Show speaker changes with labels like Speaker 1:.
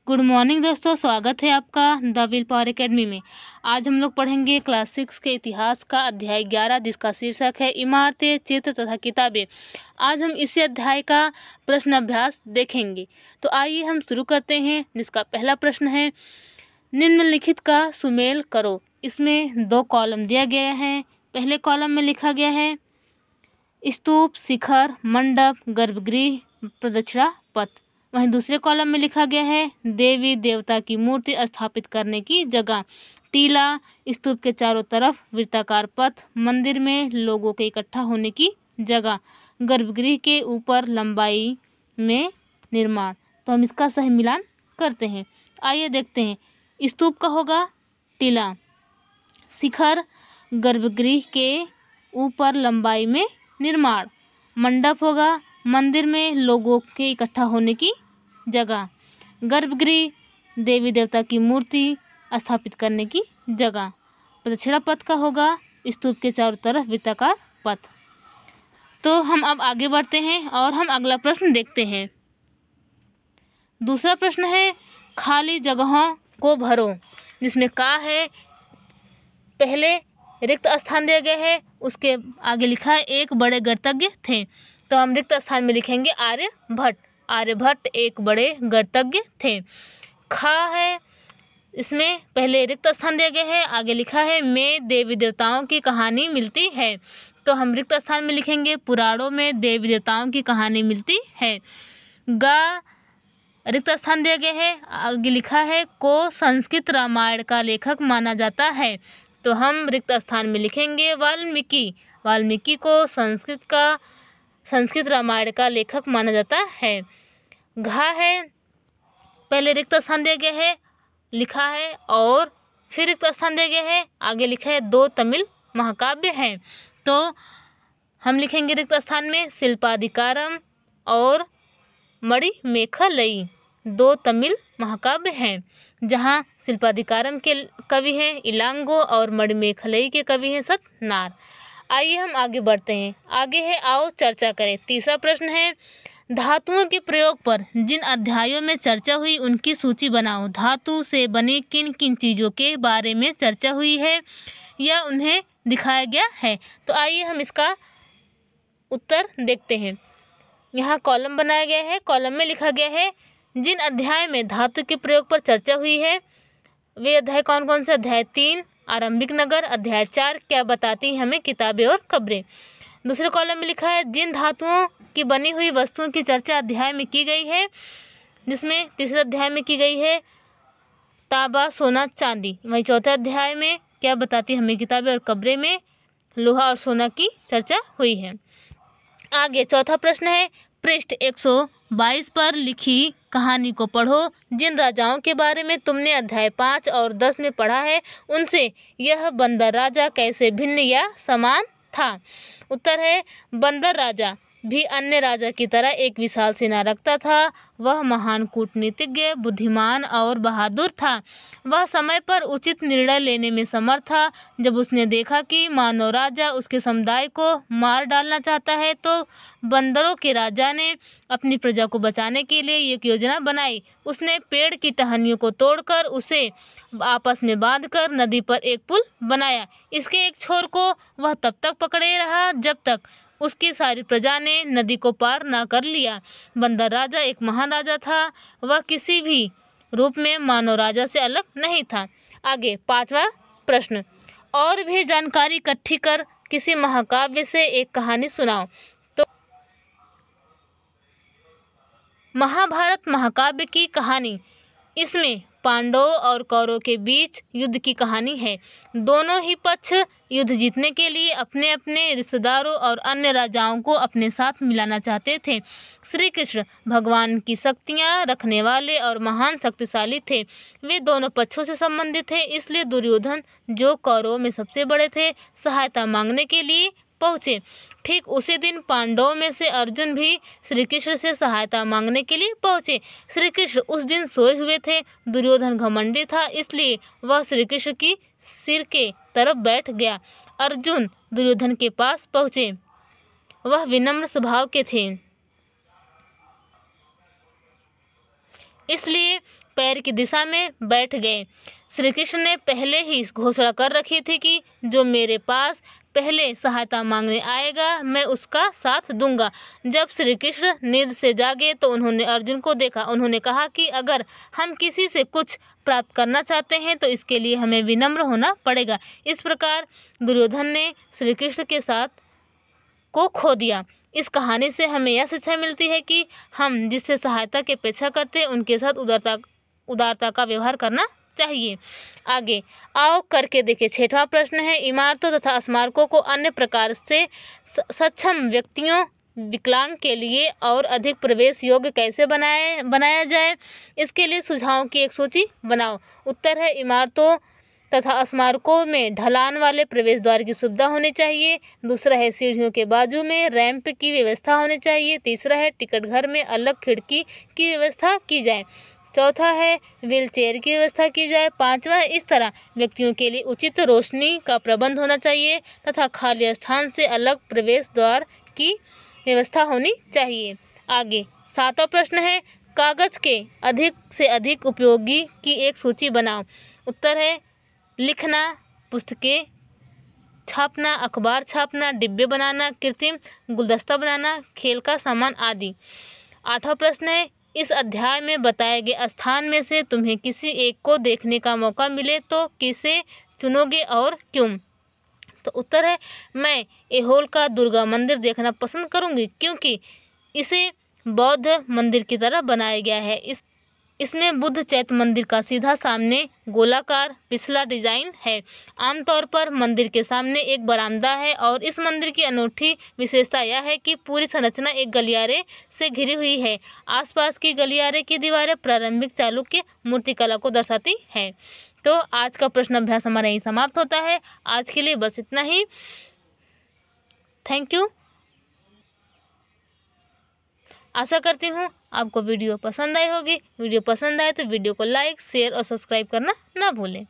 Speaker 1: Good morning दोस्तों, स्वागत है आपका द विल पावर एकेडमी में। आज हम लोग पढ़ेंगे क्लास 6 के इतिहास का अध्याय 11, जिसका शीर्षक है इमारतें, चित्र तथा किताबें। आज हम इसी अध्याय का प्रश्न अभ्यास देखेंगे। तो आइए हम शुरू करते हैं, जिसका पहला प्रश्न है निम्नलिखित का सुमेल करो। इसमें 2 कॉलम दिया गया है। पहले कॉलम में लिखा गया है स्तूप, शिखर, मंडप, गर्भगृह, प्रदक्षिणा पथ। वहीं दूसरे कॉलम में लिखा गया है देवी देवता की मूर्ति स्थापित करने की जगह, टीला, स्तूप के चारों तरफ वृत्ताकार पथ, मंदिर में लोगों के इकट्ठा होने की जगह, गर्भगृह के ऊपर लंबाई में निर्माण। तो हम इसका सही मिलान करते हैं। आइए देखते हैं। स्तूप का होगा टीला, शिखर गर्भगृह के ऊपर लंबाई में निर्माण, मंडप होगा मंदिर में लोगों के इकट्ठा होने की जगह, गर्भगृह देवी देवता की मूर्ति स्थापित करने की जगह, प्रदक्षिणा पथ का होगा स्तूप के चारों तरफ वृत्ताकार पथ। तो हम अब आगे बढ़ते हैं और हम अगला प्रश्न देखते हैं। दूसरा प्रश्न है खाली जगहों को भरो, जिसमें कहा है पहले रिक्त स्थान दिया गया है, उसके आगे लिखा है एक बड़े गणतज्ञ थे। तो हम रिक्त स्थान में लिखेंगे आर्यभट्ट। आर्यभट्ट एक बड़े गणतज्ञ थे। खा है, इसमें पहले रिक्त स्थान दिया गया है, आगे लिखा है में देवी देवताओं की कहानी मिलती है। तो हम रिक्त स्थान में लिखेंगे पुराणों में देवी देवताओं की कहानी मिलती है। गा रिक्त स्थान दिया गया है, आगे लिखा है को संस्कृत रामायण का लेखक माना जाता है। तो हम रिक्त स्थान में लिखेंगे वाल्मीकि। वाल्मीकि को संस्कृत रामायण का लेखक माना जाता है। घा है, पहले रिक्त स्थान दिया गया है, लिखा है और फिर रिक्त स्थान दिया गया है, आगे लिखा है 2 तमिल महाकाव्य हैं। तो हम लिखेंगे रिक्त स्थान में शिल्पाधिकारम और मणिमेखलई 2 तमिल महाकाव्य हैं, जहाँ शिल्पाधिकारम के कवि हैं इलांगो और मणिमेखलई के कवि हैं सतनार। आइए हम आगे बढ़ते हैं। आगे है आओ चर्चा करें। तीसरा प्रश्न है धातुओं के प्रयोग पर जिन अध्यायों में चर्चा हुई उनकी सूची बनाओ। धातु से बनी किन किन चीज़ों के बारे में चर्चा हुई है या उन्हें दिखाया गया है। तो आइए हम इसका उत्तर देखते हैं। यहाँ कॉलम बनाया गया है, कॉलम में लिखा गया है जिन अध्याय में धातु के प्रयोग पर चर्चा हुई है वे अध्याय कौन कौन से। अध्याय 3 आरंभिक नगर, अध्याय 4 क्या बताती हैं हमें किताबें और खबरें। दूसरे कॉलम में लिखा है जिन धातुओं की बनी हुई वस्तुओं की चर्चा अध्याय में की गई है, जिसमें तीसरे अध्याय में की गई है तांबा, सोना, चांदी। वहीं चौथे अध्याय में क्या बताती है हमें किताबें और खबरें में लोहा और सोना की चर्चा हुई है। आगे चौथा प्रश्न है पृष्ठ 122 पर लिखी कहानी को पढ़ो। जिन राजाओं के बारे में तुमने अध्याय 5 और 10 में पढ़ा है उनसे यह बंदर राजा कैसे भिन्न या समान था। उत्तर है बंदर राजा भी अन्य राजा की तरह एक विशाल सेना रखता था। वह महान कूटनीतिज्ञ, बुद्धिमान और बहादुर था। वह समय पर उचित निर्णय लेने में समर्थ था। जब उसने देखा कि मानव राजा उसके समुदाय को मार डालना चाहता है तो बंदरों के राजा ने अपनी प्रजा को बचाने के लिए एक योजना बनाई। उसने पेड़ की टहनियों को तोड़कर उसे आपस में बांधकर नदी पर एक पुल बनाया। इसके एक छोर को वह तब तक पकड़े रहा जब तक उसकी सारी प्रजा ने नदी को पार ना कर लिया। बंदर राजा एक महान राजा था। वह किसी भी रूप में मानव राजा से अलग नहीं था। आगे पांचवा प्रश्न और भी जानकारी इकट्ठी कर किसी महाकाव्य से एक कहानी सुनाओ। तो महाभारत महाकाव्य की कहानी, इसमें पांडवों और कौरवों के बीच युद्ध की कहानी है। दोनों ही पक्ष युद्ध जीतने के लिए अपने अपने रिश्तेदारों और अन्य राजाओं को अपने साथ मिलाना चाहते थे। श्री कृष्ण भगवान की शक्तियाँ रखने वाले और महान शक्तिशाली थे। वे दोनों पक्षों से संबंधित थे, इसलिए दुर्योधन जो कौरवों में सबसे बड़े थे सहायता मांगने के लिए पहुँचे। ठीक उसी दिन पांडवों में से अर्जुन भी श्री कृष्ण से सहायता मांगने के लिए पहुँचे। श्री कृष्ण उस दिन सोए हुए थे। दुर्योधन घमंडी था, इसलिए वह श्री कृष्ण की सिर के तरफ बैठ गया। अर्जुन दुर्योधन के पास पहुँचे। वह विनम्र स्वभाव के थे, इसलिए पैर की दिशा में बैठ गए। श्री कृष्ण ने पहले ही घोषणा कर रखी थी कि जो मेरे पास पहले सहायता मांगने आएगा मैं उसका साथ दूंगा। जब श्री कृष्ण नींद से जागे तो उन्होंने अर्जुन को देखा। उन्होंने कहा कि अगर हम किसी से कुछ प्राप्त करना चाहते हैं तो इसके लिए हमें विनम्र होना पड़ेगा। इस प्रकार दुर्योधन ने श्री कृष्ण के साथ को खो दिया। इस कहानी से हमें यह शिक्षा मिलती है कि हम जिससे सहायता की अपेक्षा करते हैं उनके साथ उदारता का व्यवहार करना चाहिए। आगे आओ करके देखिए। 6वां प्रश्न है, इमारतों तथा स्मारकों को अन्य प्रकार से सक्षम व्यक्तियों विकलांग के लिए और अधिक प्रवेश योग्य कैसे बनाया जाए। इसके लिए सुझावों की एक सूची बनाओ। उत्तर है, इमारतों तथा स्मारकों में ढलान वाले प्रवेश द्वार की सुविधा होनी चाहिए। दूसरा है, सीढ़ियों के बाजू में रैंप की व्यवस्था होनी चाहिए। तीसरा है, टिकट घर में अलग खिड़की की व्यवस्था की जाए। चौथा है, व्हील चेयर की व्यवस्था की जाए। 5वां है, इस तरह व्यक्तियों के लिए उचित रोशनी का प्रबंध होना चाहिए तथा खाली स्थान से अलग प्रवेश द्वार की व्यवस्था होनी चाहिए। आगे 7वां प्रश्न है, कागज के अधिक से अधिक उपयोगी की एक सूची बनाओ। उत्तर है, लिखना, पुस्तकें छापना, अखबार छापना, डिब्बे बनाना, कृत्रिम गुलदस्ता बनाना, खेल का सामान आदि। 8वां प्रश्न है, इस अध्याय में बताए गए स्थान में से तुम्हें किसी एक को देखने का मौका मिले तो किसे चुनोगे और क्यों। तो उत्तर है, मैं ऐहोल का दुर्गा मंदिर देखना पसंद करूंगी क्योंकि इसे बौद्ध मंदिर की तरह बनाया गया है। इसमें बुद्ध चैत्य मंदिर का सीधा सामने गोलाकार पिछला डिजाइन है। आमतौर पर मंदिर के सामने एक बरामदा है और इस मंदिर की अनूठी विशेषता यह है कि पूरी संरचना एक गलियारे से घिरी हुई है। आसपास की गलियारे की दीवारें प्रारंभिक चालुक्य मूर्तिकला को दर्शाती है। तो आज का प्रश्न अभ्यास हमारा यही समाप्त होता है। आज के लिए बस इतना ही। Thank you. आशा करती हूँ आपको वीडियो पसंद आई होगी। वीडियो पसंद आए तो वीडियो को लाइक, शेयर और सब्सक्राइब करना ना भूलें।